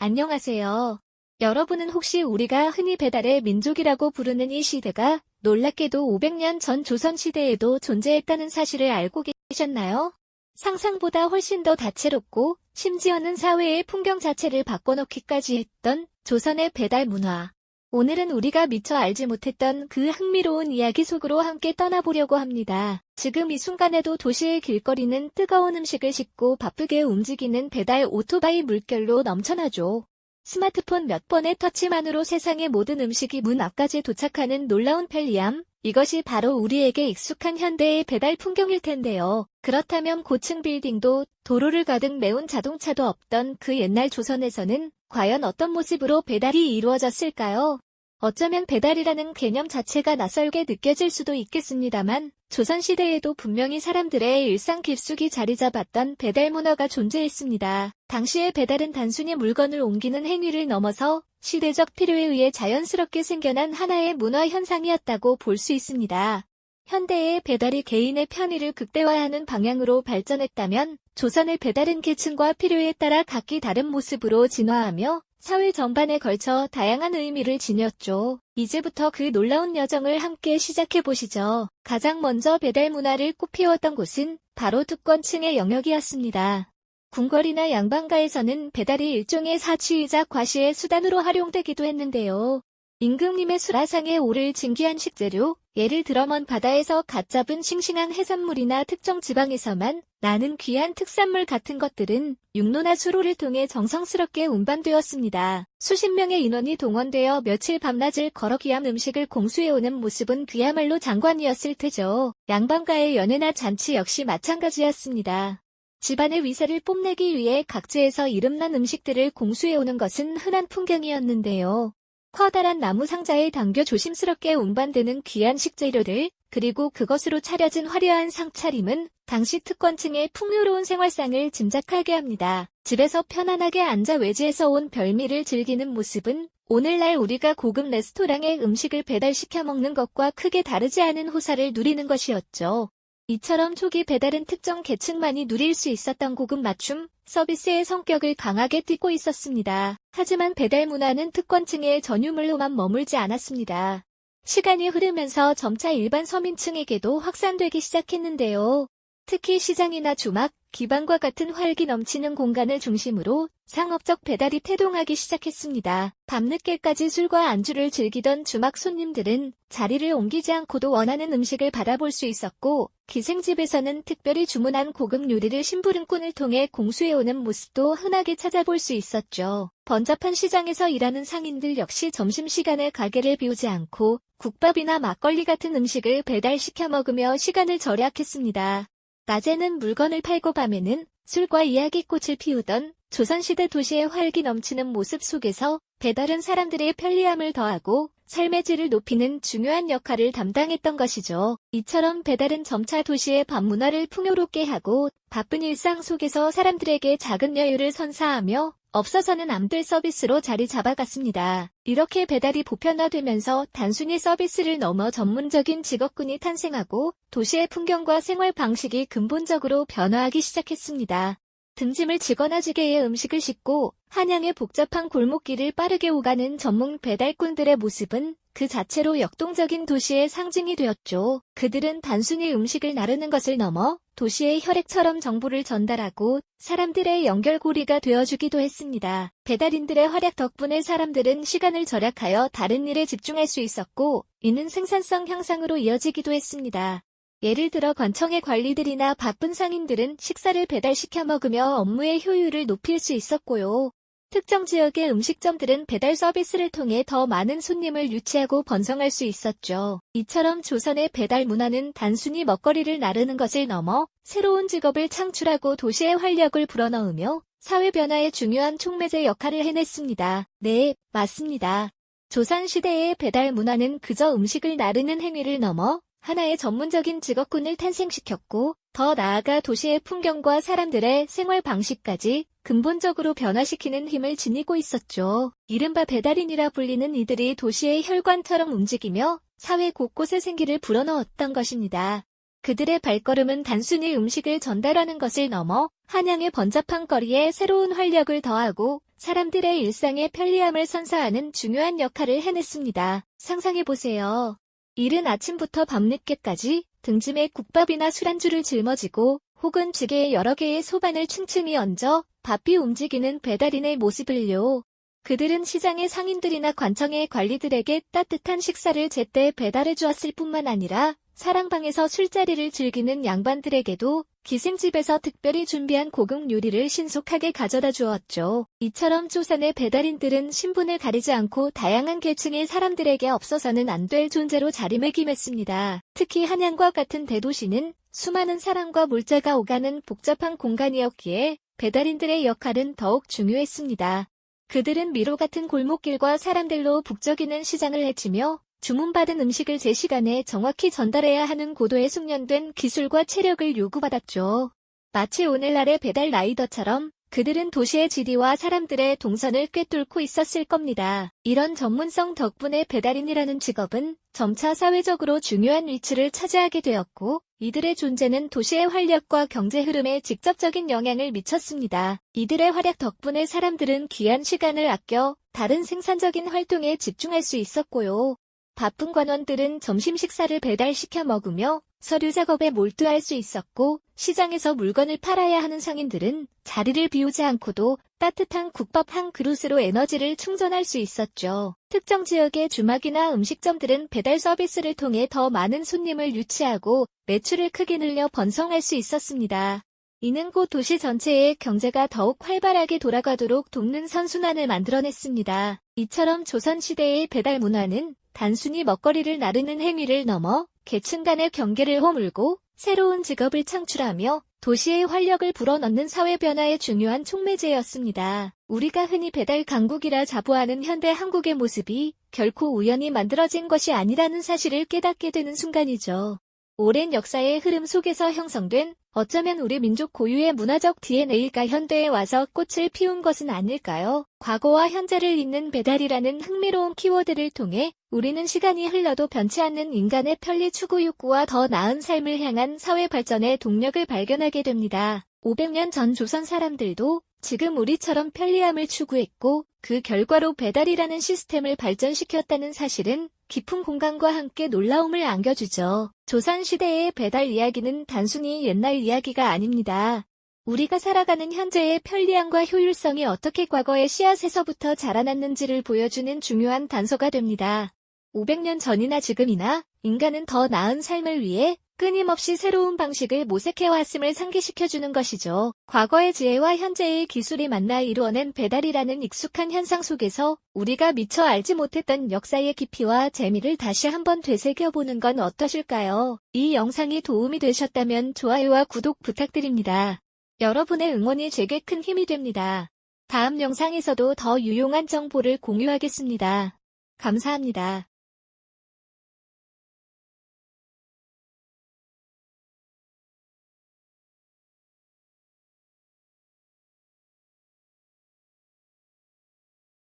안녕하세요. 여러분은 혹시 우리가 흔히 배달의 민족이라고 부르는 이 시대가 놀랍게도 500년 전 조선시대에도 존재했다는 사실을 알고 계셨나요? 상상보다 훨씬 더 다채롭고 심지어는 사회의 풍경 자체를 바꿔놓기까지 했던 조선의 배달 문화. 오늘은 우리가 미처 알지 못했던 그 흥미로운 이야기 속으로 함께 떠나보려고 합니다. 지금 이 순간에도 도시의 길거리는 뜨거운 음식을 싣고 바쁘게 움직이는 배달 오토바이 물결로 넘쳐나죠. 스마트폰 몇 번의 터치만으로 세상의 모든 음식이 문 앞까지 도착하는 놀라운 편리함, 이것이 바로 우리에게 익숙한 현대의 배달 풍경일 텐데요. 그렇다면 고층 빌딩도 도로를 가득 메운 자동차도 없던 그 옛날 조선에서는 과연 어떤 모습으로 배달이 이루어졌을까요? 어쩌면 배달이라는 개념 자체가 낯설게 느껴질 수도 있겠습니다만 조선시대에도 분명히 사람들의 일상 깊숙이 자리 잡았던 배달 문화가 존재했습니다. 당시의 배달은 단순히 물건을 옮기는 행위를 넘어서 시대적 필요에 의해 자연스럽게 생겨난 하나의 문화 현상이었다고 볼 수 있습니다. 현대의 배달이 개인의 편의를 극대화하는 방향으로 발전했다면 조선의 배달은 계층과 필요에 따라 각기 다른 모습으로 진화하며 사회 전반에 걸쳐 다양한 의미를 지녔죠. 이제부터 그 놀라운 여정을 함께 시작해보시죠. 가장 먼저 배달 문화를 꽃피웠던 곳은 바로 특권층의 영역이었습니다. 궁궐이나 양반가에서는 배달이 일종의 사치이자 과시의 수단으로 활용되기도 했는데요. 임금님의 수라상에 오를 진귀한 식재료, 예를 들어 먼 바다에서 갓 잡은 싱싱한 해산물이나 특정 지방에서만 나는 귀한 특산물 같은 것들은 육로나 수로를 통해 정성스럽게 운반되었습니다. 수십 명의 인원이 동원되어 며칠 밤낮을 걸어 귀한 음식을 공수해오는 모습은 그야말로 장관이었을 테죠. 양반가의 연회나 잔치 역시 마찬가지였습니다. 집안의 위세를 뽐내기 위해 각지에서 이름난 음식들을 공수해오는 것은 흔한 풍경이었는데요. 커다란 나무 상자에 담겨 조심스럽게 운반되는 귀한 식재료들, 그리고 그것으로 차려진 화려한 상차림은 당시 특권층의 풍요로운 생활상을 짐작하게 합니다. 집에서 편안하게 앉아 외지에서 온 별미를 즐기는 모습은 오늘날 우리가 고급 레스토랑에 음식을 배달시켜 먹는 것과 크게 다르지 않은 호사를 누리는 것이었죠. 이처럼 초기 배달은 특정 계층만이 누릴 수 있었던 고급 맞춤, 서비스의 성격을 강하게 띠고 있었습니다. 하지만 배달 문화는 특권층의 전유물로만 머물지 않았습니다. 시간이 흐르면서 점차 일반 서민층에게도 확산되기 시작했는데요. 특히 시장이나 주막, 기반과 같은 활기 넘치는 공간을 중심으로 상업적 배달이 태동하기 시작했습니다. 밤늦게까지 술과 안주를 즐기던 주막 손님들은 자리를 옮기지 않고도 원하는 음식을 받아볼 수 있었고, 기생집에서는 특별히 주문한 고급 요리를 심부름꾼을 통해 공수해오는 모습도 흔하게 찾아볼 수 있었죠. 번잡한 시장에서 일하는 상인들 역시 점심시간에 가게를 비우지 않고 국밥이나 막걸리 같은 음식을 배달시켜 먹으며 시간을 절약했습니다. 낮에는 물건을 팔고 밤에는 술과 이야기꽃을 피우던 조선시대 도시의 활기 넘치는 모습 속에서 배달은 사람들의 편리함을 더하고 삶의 질을 높이는 중요한 역할을 담당했던 것이죠. 이처럼 배달은 점차 도시의 밤문화를 풍요롭게 하고 바쁜 일상 속에서 사람들에게 작은 여유를 선사하며 없어서는 안 될 서비스로 자리 잡아갔습니다. 이렇게 배달이 보편화되면서 단순히 서비스를 넘어 전문적인 직업군이 탄생하고 도시의 풍경과 생활 방식이 근본적으로 변화하기 시작했습니다. 등짐을 지거나 지게에 음식을 싣고 한양의 복잡한 골목길을 빠르게 오가는 전문 배달꾼들의 모습은 그 자체로 역동적인 도시의 상징이 되었죠. 그들은 단순히 음식을 나르는 것을 넘어 도시의 혈액처럼 정보를 전달하고 사람들의 연결고리가 되어주기도 했습니다. 배달인들의 활약 덕분에 사람들은 시간을 절약하여 다른 일에 집중할 수 있었고, 이는 생산성 향상으로 이어지기도 했습니다. 예를 들어 관청의 관리들이나 바쁜 상인들은 식사를 배달시켜 먹으며 업무의 효율을 높일 수 있었고요. 특정 지역의 음식점들은 배달 서비스를 통해 더 많은 손님을 유치하고 번성할 수 있었죠. 이처럼 조선의 배달 문화는 단순히 먹거리를 나르는 것을 넘어 새로운 직업을 창출하고 도시의 활력을 불어넣으며 사회 변화에 중요한 촉매제 역할을 해냈습니다. 네, 맞습니다. 조선시대의 배달 문화는 그저 음식을 나르는 행위를 넘어 하나의 전문적인 직업군을 탄생시켰고, 더 나아가 도시의 풍경과 사람들의 생활 방식까지 근본적으로 변화시키는 힘을 지니고 있었죠. 이른바 배달인이라 불리는 이들이 도시의 혈관처럼 움직이며 사회 곳곳에 생기를 불어넣었던 것입니다. 그들의 발걸음은 단순히 음식을 전달하는 것을 넘어 한양의 번잡한 거리에 새로운 활력을 더하고 사람들의 일상의 편리함을 선사하는 중요한 역할을 해냈습니다. 상상해보세요. 이른 아침부터 밤늦게까지 등짐에 국밥이나 술안주를 짊어지고 혹은 지게에 여러 개의 소반을 층층이 얹어 바삐 움직이는 배달인의 모습을요. 그들은 시장의 상인들이나 관청의 관리들에게 따뜻한 식사를 제때 배달해 주었을 뿐만 아니라 사랑방에서 술자리를 즐기는 양반들에게도 기생집에서 특별히 준비한 고급 요리를 신속하게 가져다 주었죠. 이처럼 조선의 배달인들은 신분을 가리지 않고 다양한 계층의 사람들에게 없어서는 안 될 존재로 자리매김했습니다. 특히 한양과 같은 대도시는 수많은 사람과 물자가 오가는 복잡한 공간이었기에 배달인들의 역할은 더욱 중요했습니다. 그들은 미로 같은 골목길과 사람들로 북적이는 시장을 헤치며 주문받은 음식을 제 시간에 정확히 전달해야 하는 고도의 숙련된 기술과 체력을 요구받았죠. 마치 오늘날의 배달 라이더처럼 그들은 도시의 지리와 사람들의 동선을 꿰뚫고 있었을 겁니다. 이런 전문성 덕분에 배달인이라는 직업은 점차 사회적으로 중요한 위치를 차지하게 되었고, 이들의 존재는 도시의 활력과 경제 흐름에 직접적인 영향을 미쳤습니다. 이들의 활약 덕분에 사람들은 귀한 시간을 아껴 다른 생산적인 활동에 집중할 수 있었고요. 바쁜 관원들은 점심 식사를 배달시켜 먹으며 서류 작업에 몰두할 수 있었고, 시장에서 물건을 팔아야 하는 상인들은 자리를 비우지 않고도 따뜻한 국밥 한 그릇으로 에너지를 충전할 수 있었죠. 특정 지역의 주막이나 음식점들은 배달 서비스를 통해 더 많은 손님을 유치하고 매출을 크게 늘려 번성할 수 있었습니다. 이는 곧 도시 전체의 경제가 더욱 활발하게 돌아가도록 돕는 선순환을 만들어냈습니다. 이처럼 조선시대의 배달 문화는 단순히 먹거리를 나르는 행위를 넘어 계층 간의 경계를 허물고 새로운 직업을 창출하며 도시의 활력을 불어넣는 사회 변화의 중요한 촉매제였습니다. 우리가 흔히 배달 강국이라 자부하는 현대 한국의 모습이 결코 우연히 만들어진 것이 아니라는 사실을 깨닫게 되는 순간이죠. 오랜 역사의 흐름 속에서 형성된 어쩌면 우리 민족 고유의 문화적 DNA가 현대에 와서 꽃을 피운 것은 아닐까요? 과거와 현재를 잇는 배달이라는 흥미로운 키워드를 통해 우리는 시간이 흘러도 변치 않는 인간의 편리 추구 욕구와 더 나은 삶을 향한 사회 발전의 동력을 발견하게 됩니다. 500년 전 조선 사람들도 지금 우리처럼 편리함을 추구했고 그 결과로 배달이라는 시스템을 발전시켰다는 사실은 깊은 공감과 함께 놀라움을 안겨주죠. 조선시대의 배달 이야기는 단순히 옛날 이야기가 아닙니다. 우리가 살아가는 현재의 편리함과 효율성이 어떻게 과거의 씨앗에서부터 자라났는지를 보여주는 중요한 단서가 됩니다. 500년 전이나 지금이나 인간은 더 나은 삶을 위해 끊임없이 새로운 방식을 모색해왔음을 상기시켜주는 것이죠. 과거의 지혜와 현재의 기술이 만나 이루어낸 배달이라는 익숙한 현상 속에서 우리가 미처 알지 못했던 역사의 깊이와 재미를 다시 한번 되새겨보는 건 어떠실까요? 이 영상이 도움이 되셨다면 좋아요와 구독 부탁드립니다. 여러분의 응원이 제게 큰 힘이 됩니다. 다음 영상에서도 더 유용한 정보를 공유하겠습니다. 감사합니다.